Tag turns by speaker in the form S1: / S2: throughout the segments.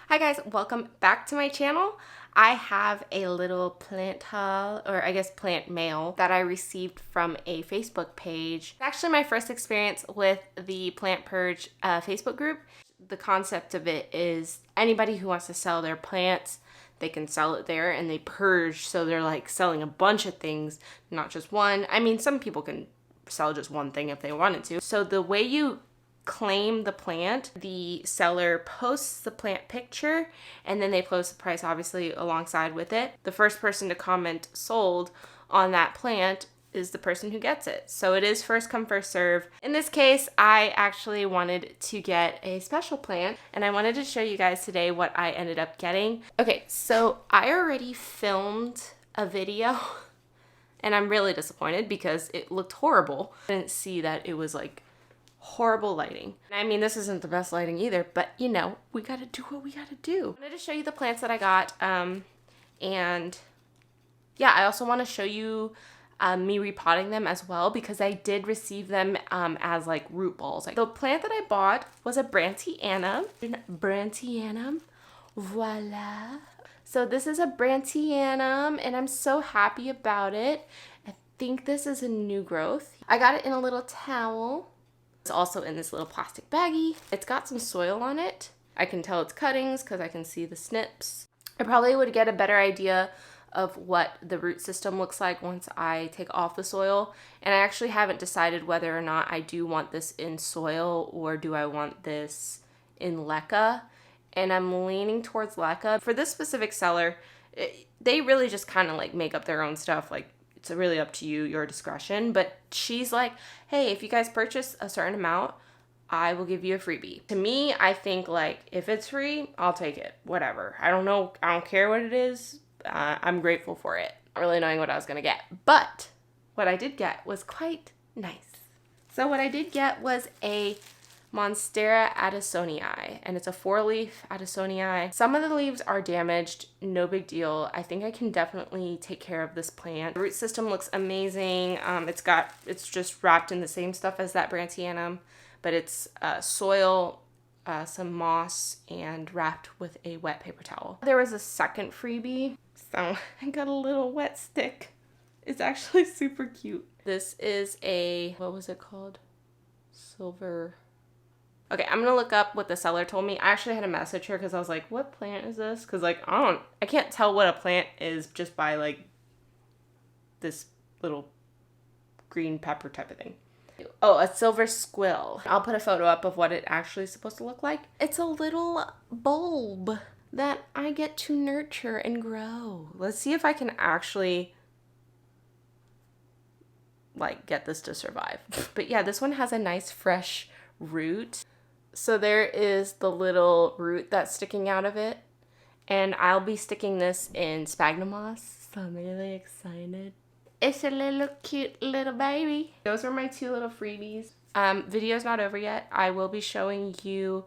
S1: Hi guys, welcome back to my channel. I have a little plant haul, or I guess plant mail, that I received from a Facebook page. It's actually my first experience with the Plant Purge Facebook group. The concept of it is anybody who wants to sell their plants, they can sell it there, and they purge, so they're like selling a bunch of things, not just one. I mean, some people can sell just one thing if they wanted to. So the way you claim the plant, the seller posts the plant picture and then they post the price obviously alongside with it. The first person to comment sold on that plant is the person who gets it. So it is first come first serve. In this case, I actually wanted to get a special plant and I wanted to show you guys today what I ended up getting. Okay, so I already filmed a video and I'm really disappointed because it looked horrible. I didn't see that it was like horrible lighting. I mean, this isn't the best lighting either, but you know, we gotta do what we gotta do. I wanted to show you the plants that I got, and yeah, I also want to show you me repotting them as well because I did receive them as like root balls. The plant that I bought was a Brandtianum. Voila. So this is a Brandtianum and I'm so happy about it. I think this is a new growth. I got it in a little towel. It's also in this little plastic baggie. It's got some soil on it. I can tell it's cuttings because I can see the snips. I probably would get a better idea of what the root system looks like once I take off the soil. And I actually haven't decided whether or not I do want this in soil or do I want this in Leca. And I'm leaning towards Leca. For this specific seller, they really just kind of like make up their own stuff. Like, it's really up to you, your discretion. But she's like, hey, if you guys purchase a certain amount, I will give you a freebie. To me, I think like if it's free, I'll take it. Whatever. I don't know. I don't care what it is. I'm grateful for it. Not really knowing what I was going to get. But what I did get was quite nice. So what I did get was a Monstera Adansonii, and it's a 4-leaf Adansonii. Some of the leaves are damaged, no big deal. I think I can definitely take care of this plant. The root system looks amazing. It's just wrapped in the same stuff as that Brandtianum, but it's soil, some moss, and wrapped with a wet paper towel. There was a second freebie, so I got a little wet stick. It's actually super cute. This is a, what was it called? Silver. Okay, I'm gonna look up what the seller told me. I actually had to message her because I was like, what plant is this? Because like, I can't tell what a plant is just by like this little green pepper type of thing. Oh, a silver squill. I'll put a photo up of what it actually is supposed to look like. It's a little bulb that I get to nurture and grow. Let's see if I can actually like get this to survive. But yeah, this one has a nice fresh root. So there is the little root that's sticking out of it. And I'll be sticking this in sphagnum moss. So I'm really excited. It's a little cute little baby. Those are my two little freebies. Video's not over yet. I will be showing you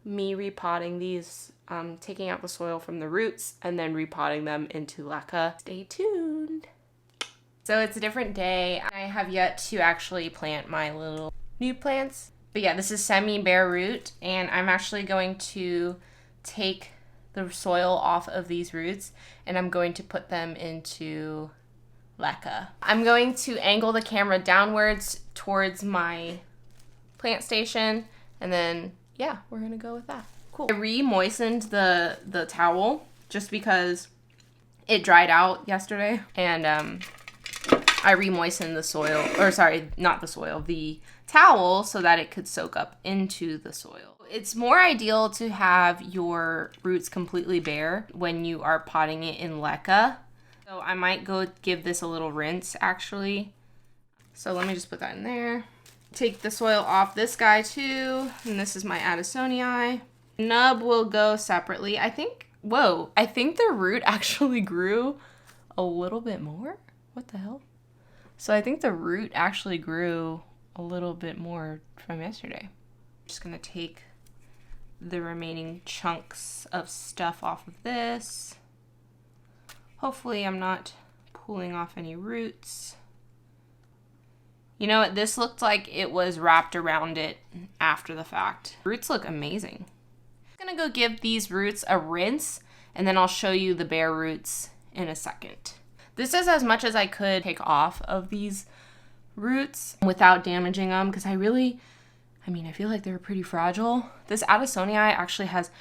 S1: me repotting these, taking out the soil from the roots and then repotting them into Leca. Stay tuned. So it's a different day. I have yet to actually plant my little new plants. But yeah, this is semi-bare root, and I'm actually going to take the soil off of these roots, and I'm going to put them into Leca. I'm going to angle the camera downwards towards my plant station, and then, yeah, we're gonna go with that. Cool. I re-moistened the towel just because it dried out yesterday, and I re-moistened the soil, or sorry, not the soil, the towel so that it could soak up into the soil. It's more ideal to have your roots completely bare when you are potting it in Leca. So I might go give this a little rinse actually. So let me just put that in there. Take the soil off this guy too, and this is my Adansonii. Nub will go separately. I think the root actually grew a little bit more. What the hell? So I think the root actually grew a little bit more from yesterday. I'm just gonna take the remaining chunks of stuff off of this. Hopefully I'm not pulling off any roots. You know what? This looked like it was wrapped around it after the fact. Roots look amazing. I'm gonna go give these roots a rinse, and then I'll show you the bare roots in a second. This is as much as I could take off of these roots without damaging them, because I feel like they're pretty fragile. This Adansonii actually has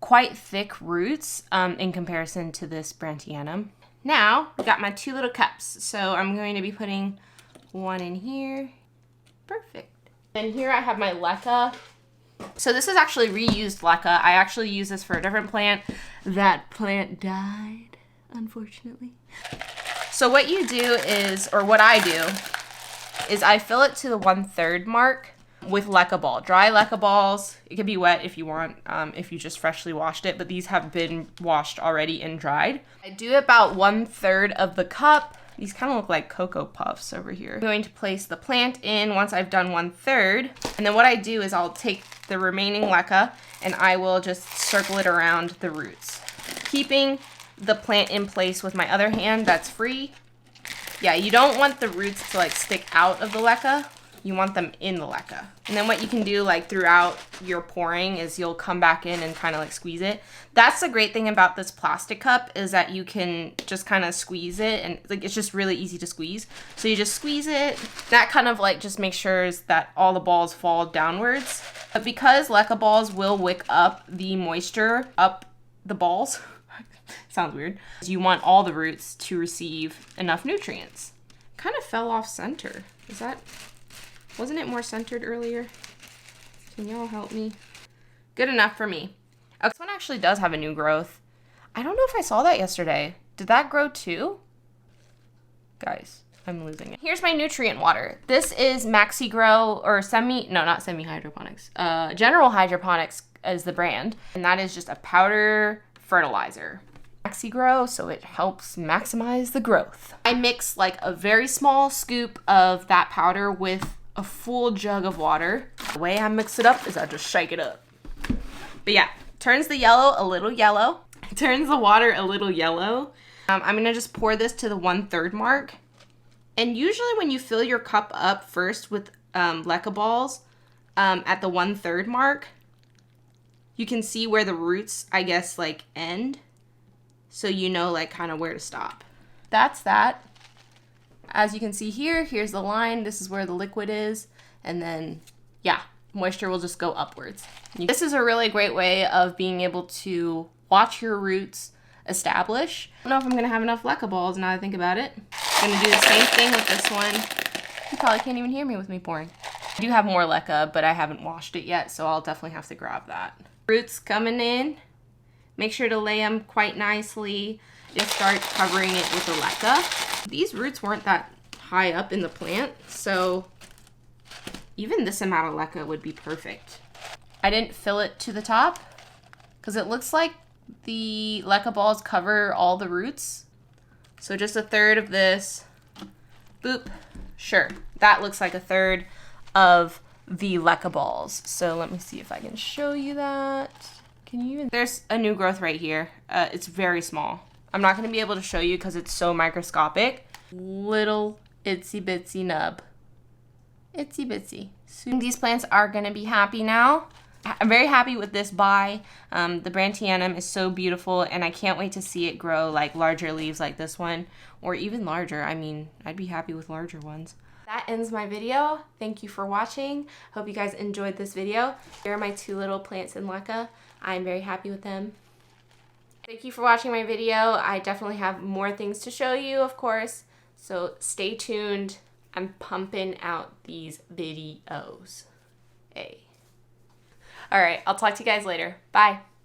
S1: quite thick roots in comparison to this Brandtianum. Now, we got my 2 little cups. So I'm going to be putting one in here. Perfect. And here I have my Leca. So this is actually reused Leca. I actually use this for a different plant. That plant died, unfortunately. So what you do is, or what I do, is I fill it to the 1/3 mark with Leca ball. Dry Leca balls. It can be wet if you want, if you just freshly washed it, but these have been washed already and dried. I do about 1/3 of the cup. These kind of look like Cocoa Puffs over here. I'm going to place the plant in once I've done 1/3. And then what I do is I'll take the remaining Leca and I will just circle it around the roots, keeping the plant in place with my other hand that's free. Yeah, you don't want the roots to like stick out of the Leca. You want them in the Leca. And then what you can do like throughout your pouring is you'll come back in and kind of like squeeze it. That's the great thing about this plastic cup, is that you can just kind of squeeze it, and like it's just really easy to squeeze. So you just squeeze it. That kind of like just makes sure that all the balls fall downwards. But because Leca balls will wick up the moisture up the balls, sounds weird, you want all the roots to receive enough nutrients. Kind of fell off center. Wasn't it more centered earlier? Can y'all help me? Good enough for me. Okay, this one actually does have a new growth. I don't know if I saw that yesterday. Did that grow too? Guys, I'm losing it. Here's my nutrient water. This is Maxi Grow, or not semi hydroponics. General Hydroponics is the brand. And that is just a powder fertilizer. Maxi Grow, so it helps maximize the growth. I mix like a very small scoop of that powder with a full jug of water. The way I mix it up is I just shake it up. But yeah, turns the yellow a little yellow. Turns the water a little yellow. I'm gonna just pour this to the 1/3 mark. And usually when you fill your cup up first with Leca balls at the 1/3 mark, you can see where the roots, I guess, like end. So you know like kind of where to stop. That's that. As you can see here, here's the line. This is where the liquid is. And then, yeah, moisture will just go upwards. This is a really great way of being able to watch your roots establish. I don't know if I'm gonna have enough Leca balls now that I think about it. I'm gonna do the same thing with this one. You probably can't even hear me with me pouring. I do have more Leca, but I haven't washed it yet, so I'll definitely have to grab that. Roots coming in. Make sure to lay them quite nicely. Just start covering it with the Leca. These roots weren't that high up in the plant, so even this amount of Leca would be perfect. I didn't fill it to the top because it looks like the Leca balls cover all the roots. So just 1/3 of this. Boop. Sure. That looks like 1/3 of the Leca balls. So let me see if I can show you that. There's a new growth right here. It's very small. I'm not going to be able to show you because it's so microscopic. Little itsy bitsy nub. Itsy bitsy. So these plants are going to be happy now. I'm very happy with this buy. The Brandtianum is so beautiful, and I can't wait to see it grow like larger leaves like this one, or even larger. I mean, I'd be happy with larger ones. That ends my video. Thank you for watching. Hope you guys enjoyed this video. Here are my 2 little plants in Leca. I'm very happy with them. Thank you for watching my video. I definitely have more things to show you, of course. So stay tuned. I'm pumping out these videos. Hey. All right, I'll talk to you guys later. Bye.